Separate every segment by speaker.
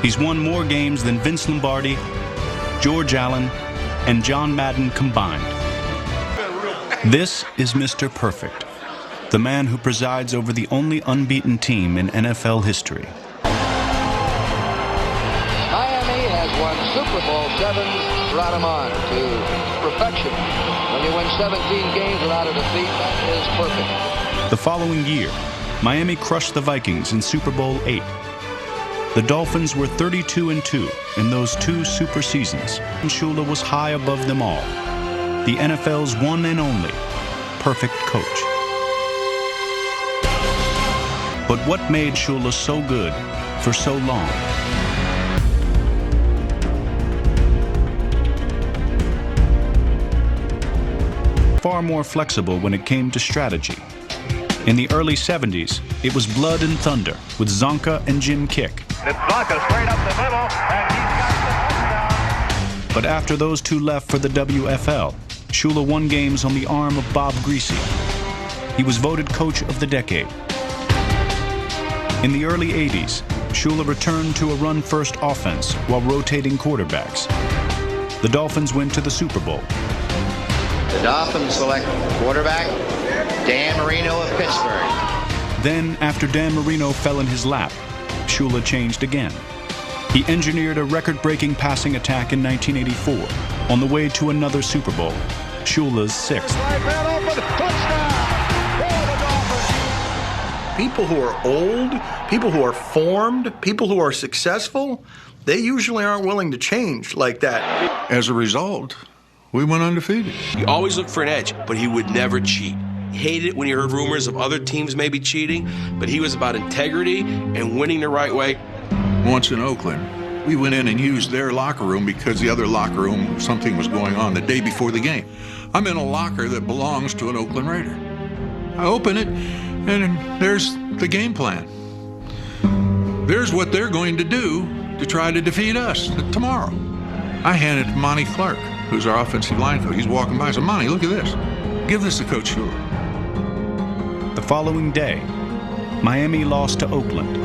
Speaker 1: He's won more games than Vince Lombardi, George Allen, and John Madden combined. This is Mr. Perfect, the man who presides over the only unbeaten team in NFL history.
Speaker 2: Miami has won Super Bowl VII, brought them on to perfection. When you win 17 games without a defeat, that is perfect.
Speaker 1: The following year, Miami crushed the Vikings in Super Bowl VIII. The Dolphins were 32-2 in those two super seasons, and Shula was high above them all, the NFL's one and only perfect coach. But what made Shula so good for so long? Far more flexible when it came to strategy. In the early 70s, it was blood and thunder with Zonka and Jim Kick.
Speaker 3: It's Zonka straight up the middle, and he's got the touchdown.
Speaker 1: But after those two left for the WFL, Shula won games on the arm of Bob Griese. He was voted Coach of the Decade. In the early 80s, Shula returned to a run-first offense while rotating quarterbacks. The Dolphins went to the Super Bowl.
Speaker 4: The Dolphins select quarterback Dan Marino of Pittsburgh.
Speaker 1: Then, after Dan Marino fell in his lap, Shula changed again. He engineered a record-breaking passing attack in 1984 on the way to another Super Bowl, Shula's sixth.
Speaker 5: People who are old, people who are formed, people who are successful, they usually aren't willing to change like that.
Speaker 6: As a result, we went undefeated.
Speaker 7: He always looked for an edge, but he would never cheat. He hated it when he heard rumors of other teams maybe cheating, but he was about integrity and winning the right way.
Speaker 6: Once in Oakland, we went in and used their locker room because the other locker room, something was going on the day before the game. I'm in a locker that belongs to an Oakland Raider. I open it, and there's the game plan. There's what they're going to do to try to defeat us tomorrow. I hand it to Monty Clark, who's our offensive line coach. He's walking by. I said, Monty, look at this. Give this to Coach Shula.
Speaker 1: The following day, Miami lost to Oakland.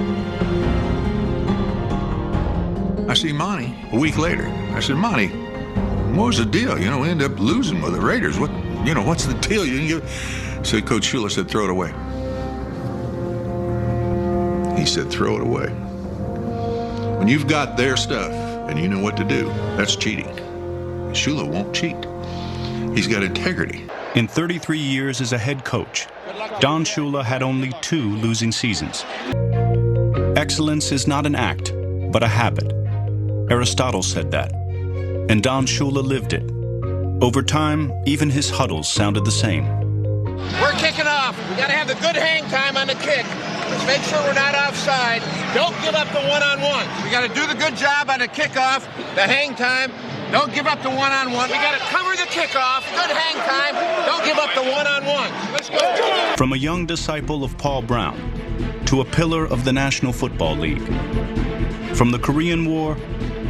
Speaker 6: I see Monty a week later. I said, Monty, what was the deal? You know, we ended up losing with the Raiders. What's the deal? You didn't give... So Coach Shula said, throw it away. He said, throw it away. When you've got their stuff and you know what to do, that's cheating. Shula won't cheat. He's got integrity.
Speaker 1: In 33 years as a head coach, Don Shula had only 2 losing seasons. Excellence is not an act, but a habit. Aristotle said that, and Don Shula lived it. Over time, even his huddles sounded the same.
Speaker 8: We're kicking off. We got to have the good hang time on the kick. Let's make sure we're not offside. Don't give up the one-on-one. We got to do the good job on the kickoff, the hang time. Don't give up the one-on-one. We got to cover the kickoff, good hang time. Don't give up the one-on-one. Let's go.
Speaker 1: From a young disciple of Paul Brown to a pillar of the National Football League. From the Korean War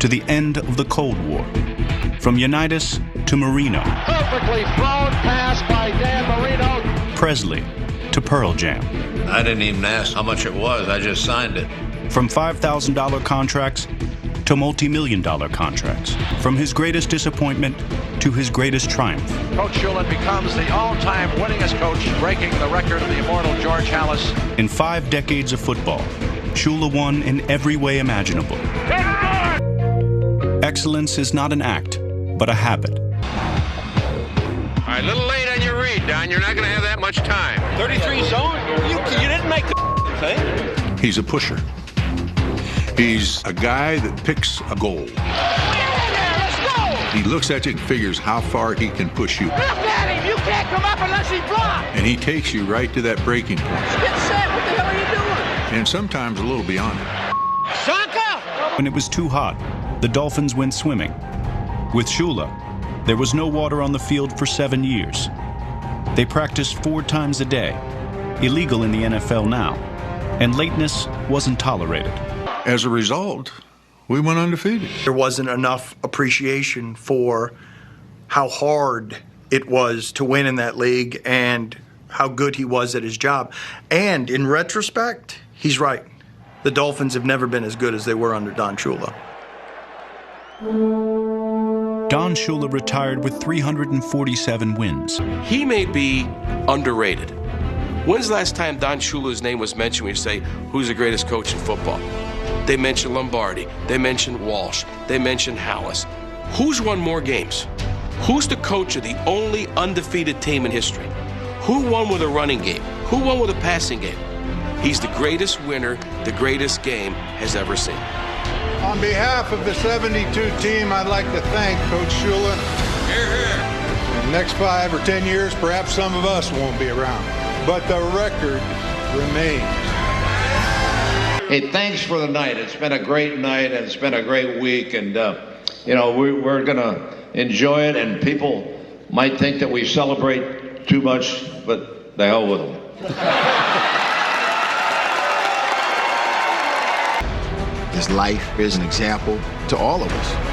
Speaker 1: to the end of the Cold War. From Unitas to Marino.
Speaker 2: Perfectly thrown pass by Dan Marino.
Speaker 1: Presley to Pearl Jam.
Speaker 9: I didn't even ask how much it was. I just signed it.
Speaker 1: From $5,000 contracts to multi-million-dollar contracts. From his greatest disappointment to his greatest triumph.
Speaker 10: Coach Shula becomes the all-time winningest coach, breaking the record of the immortal George Halas.
Speaker 1: In 5 decades of football, Shula won in every way imaginable. Excellence is not an act, but a habit.
Speaker 8: All right, a little late on your read, Don. You're not going to have that much time. 33 zone? You didn't make the thing.
Speaker 6: He's a pusher. He's a guy that picks a goal.
Speaker 8: Let's go!
Speaker 6: He looks at you and figures how far he can push you.
Speaker 8: Look at him! You can't come up unless he blocks!
Speaker 6: And he takes you right to that breaking point.
Speaker 8: Get set! What the hell are you doing?
Speaker 6: And sometimes a little beyond it.
Speaker 8: Zonka!
Speaker 1: When it was too hot, the Dolphins went swimming. With Shula, there was no water on the field for 7 years. They practiced 4 times a day, illegal in the NFL now, and lateness wasn't tolerated.
Speaker 6: As a result, we went undefeated.
Speaker 5: There wasn't enough appreciation for how hard it was to win in that league and how good he was at his job. And in retrospect, he's right. The Dolphins have never been as good as they were under Don Shula.
Speaker 1: Don Shula retired with 347 wins.
Speaker 7: He may be underrated. When's the last time Don Shula's name was mentioned when you say, who's the greatest coach in football? They mentioned Lombardi. They mentioned Walsh. They mentioned Hallis. Who's won more games? Who's the coach of the only undefeated team in history? Who won with a running game? Who won with a passing game? He's the greatest winner the greatest game has ever seen.
Speaker 11: On behalf of the 72 team, I'd like to thank Coach Shula.
Speaker 6: Here, here.
Speaker 11: In the next 5 or 10 years, perhaps some of us won't be around, but the record remains.
Speaker 9: Hey, thanks for the night. It's been a great night, and it's been a great week, and we're going to enjoy it, and people might think that we celebrate too much, but the hell with them.
Speaker 12: His life is an example to all of us.